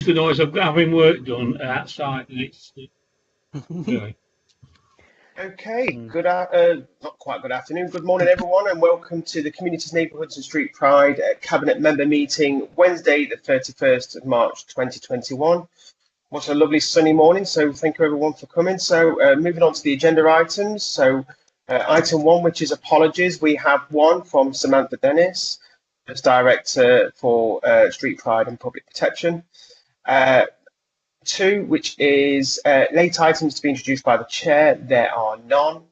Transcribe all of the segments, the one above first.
the noise of having work done outside, and it's really. Okay, not quite good afternoon, good morning everyone, and welcome to the Communities, Neighbourhoods and Street Pride Cabinet Member Meeting, Wednesday the 31st of March 2021. What a lovely sunny morning, so thank you everyone for coming. So moving on to the agenda items. So item 1, which is apologies, we have one from Samantha Dennis, as Director for Street Pride and Public Protection. 2, which is late items to be introduced by the Chair. There are none.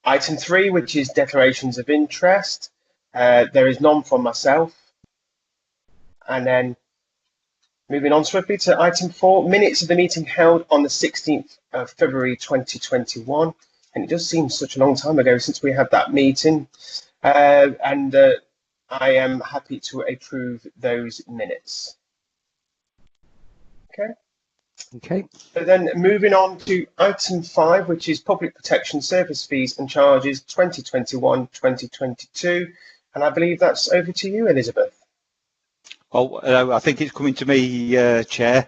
Item 3, which is declarations of interest. There is none from myself. And then moving on swiftly to item 4, minutes of the meeting held on the 16th of February 2021. And it does seem such a long time ago since we had that meeting. I am happy to approve those minutes. Okay. So then moving on to item 5, which is Public Protection Service Fees and Charges 2021-2022. And I believe that's over to you, Elizabeth. Oh, I think it's coming to me, Chair.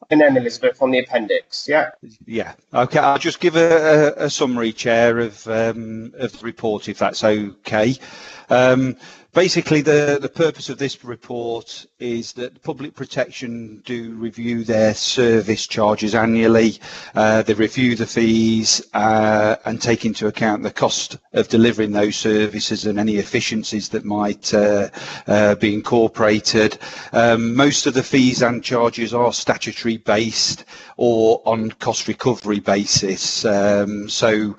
And then Elizabeth on the appendix, yeah? Yeah, okay, I'll just give a summary, Chair, of the report, if that's okay. Basically, the purpose of this report is that Public Protection do review their service charges annually. They review the fees and take into account the cost of delivering those services and any efficiencies that might be incorporated. Most of the fees and charges are statutory based or on cost recovery basis. So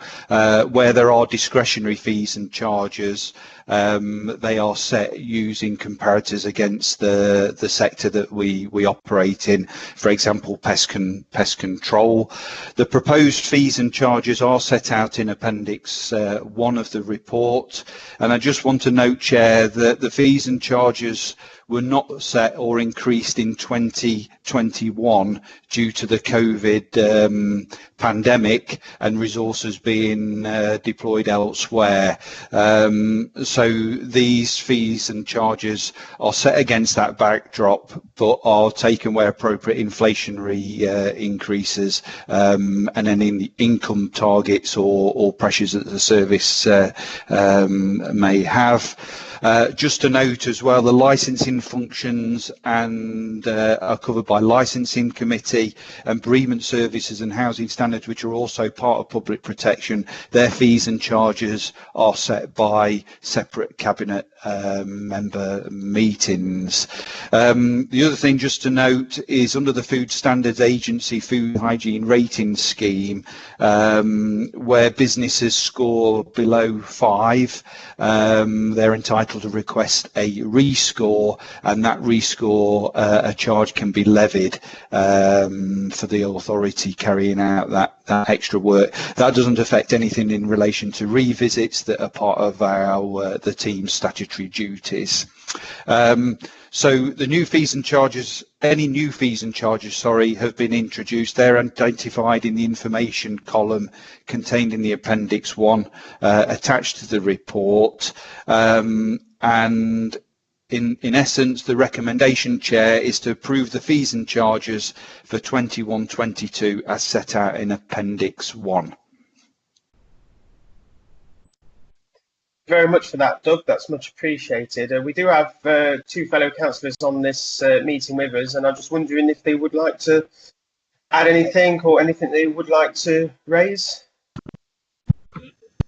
where there are discretionary fees and charges, they are set using comparators against the sector that we operate in, for example, pest control. The proposed fees and charges are set out in Appendix 1 of the report, and I just want to note, Chair, that the fees and charges were not set or increased in 2021 due to the COVID pandemic and resources being deployed elsewhere. So these fees and charges are set against that backdrop, but are taken where appropriate inflationary increases and any income targets or pressures that the service may have. Just to note as well, the licensing functions and are covered by licensing committee, and bereavement services and housing standards, which are also part of public protection. Their fees and charges are set by separate cabinet member meetings. The other thing just to note is under the Food Standards Agency Food Hygiene Rating Scheme, where businesses score below 5, they're entitled to request a rescore, and that rescore a charge can be levied for the authority carrying out that extra work. That doesn't affect anything in relation to revisits that are part of the team's statutory duties. So the new fees and charges, any new fees and charges, sorry, have been introduced. They're identified in the information column contained in the Appendix 1 attached to the report. And in essence, the recommendation, Chair, is to approve the fees and charges for 21-22 as set out in Appendix 1. Very much for that, Doug. That's much appreciated. We do have 2 fellow councillors on this meeting with us, and I'm just wondering if they would like to add anything or anything they would like to raise.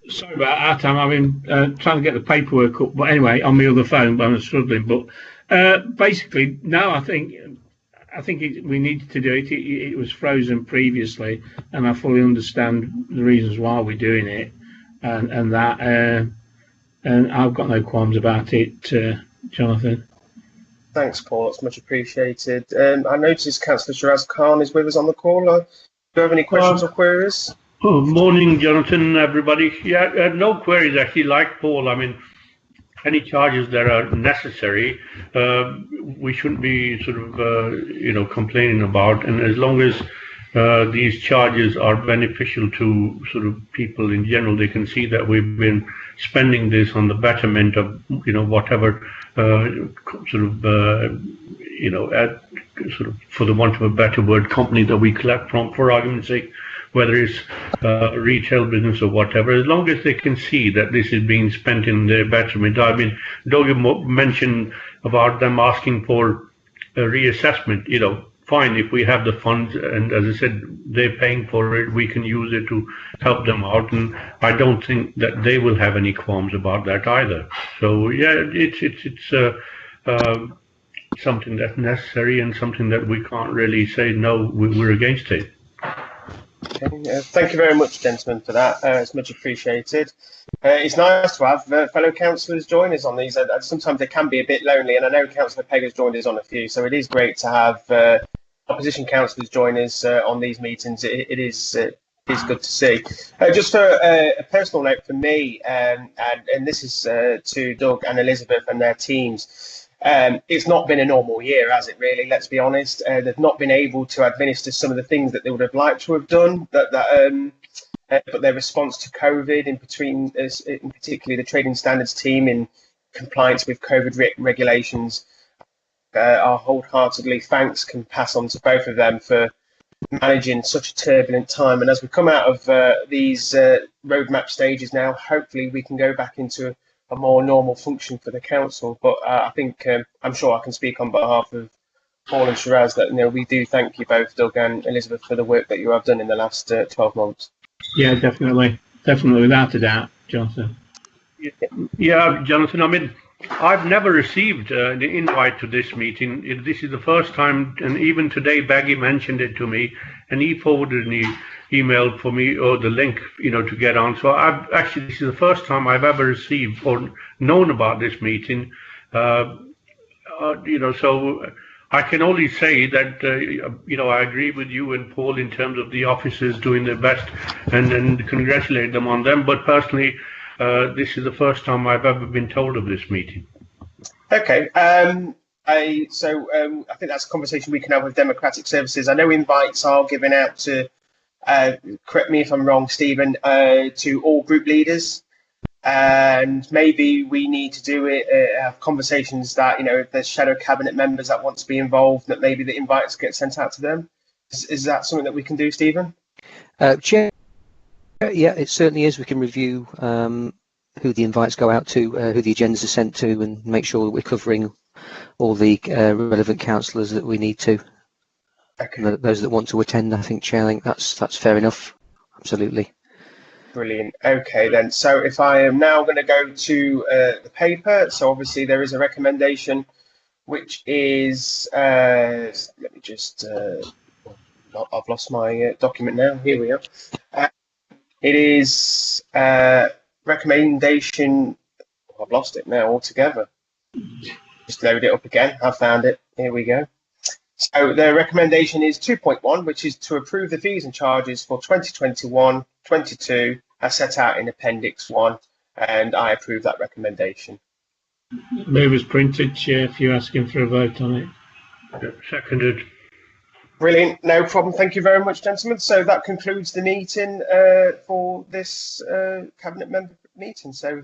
Sorry about that, Tam. I've been trying to get the paperwork up, but anyway, on my other phone, but I'm struggling. But basically, no, I think we needed to do it. It was frozen previously, and I fully understand the reasons why we're doing it, and that. And I've got no qualms about it, Jonathan. Thanks, Paul. That's much appreciated. I noticed Councillor Shiraz Khan is with us on the call. Do you have any questions or queries? Oh, morning, Jonathan, everybody. Yeah, no queries actually. Like Paul, I mean, any charges that are necessary, we shouldn't be sort of, complaining about. And as long as these charges are beneficial to sort of people in general, they can see that we've been spending this on the betterment of, whatever sort of, for the want of a better word, company that we collect from, for argument's sake, whether it's retail business or whatever, as long as they can see that this is being spent in their betterment. I mean, Doug mentioned about them asking for a reassessment. You know, fine, if we have the funds, and as I said, they're paying for it, we can use it to help them out, and I don't think that they will have any qualms about that either. So yeah, it's something that's necessary and something that we can't really say no, we're against it. Okay, thank you very much, gentlemen, for that. It's much appreciated. It's nice to have fellow councillors join us on these. Sometimes they can be a bit lonely, and I know Councillor Pegg has joined us on a few, so it is great to have opposition councillors join us on these meetings. It is good to see. Just for a personal note for me, and this is to Doug and Elizabeth and their teams. It's not been a normal year, has it really? Let's be honest. They've not been able to administer some of the things that they would have liked to have done. But their response to COVID, in particularly the trading standards team, in compliance with COVID regulations, our wholeheartedly thanks can pass on to both of them for managing such a turbulent time. And as we come out of these roadmap stages now, hopefully we can go back into a more normal function for the council. But I think I'm sure I can speak on behalf of Paul and Shiraz that we do thank you both, Doug and Elizabeth, for the work that you have done in the last 12 months. Yeah, definitely, without a doubt, Jonathan. Yeah, Jonathan. I mean, I've never received the invite to this meeting. This is the first time, and even today, Baggy mentioned it to me, and he forwarded an email for me, or the link, to get on. So this is the first time I've ever received or known about this meeting. So I can only say that I agree with you and Paul in terms of the officers doing their best, and congratulate them on them. But personally, this is the first time I've ever been told of this meeting. Okay. I think that's a conversation we can have with Democratic Services. I know invites are given out to, correct me if I'm wrong, Stephen, to all group leaders. And maybe we need to do it, have conversations that, if there's shadow cabinet members that want to be involved, that maybe the invites get sent out to them. Is that something that we can do, Stephen? Chair, yeah, it certainly is. We can review who the invites go out to, who the agendas are sent to, and make sure that we're covering all the relevant councillors that we need to. Okay. And those that want to attend, I think, Chair, I think that's fair enough. Absolutely. Brilliant. Okay, then. So if I am now going to go to the paper, so obviously there is a recommendation, which is, let me just, I've lost my document now. Here we are. It is recommendation, I've lost it now altogether. Just load it up again. I found it. Here we go. So the recommendation is 2.1, which is to approve the fees and charges for 2021-22 as set out in Appendix 1, and I approve that recommendation. Move as printed, Chair, if you're asking for a vote on it. Seconded. Brilliant, no problem. Thank you very much, gentlemen. So that concludes the meeting for this Cabinet member meeting. So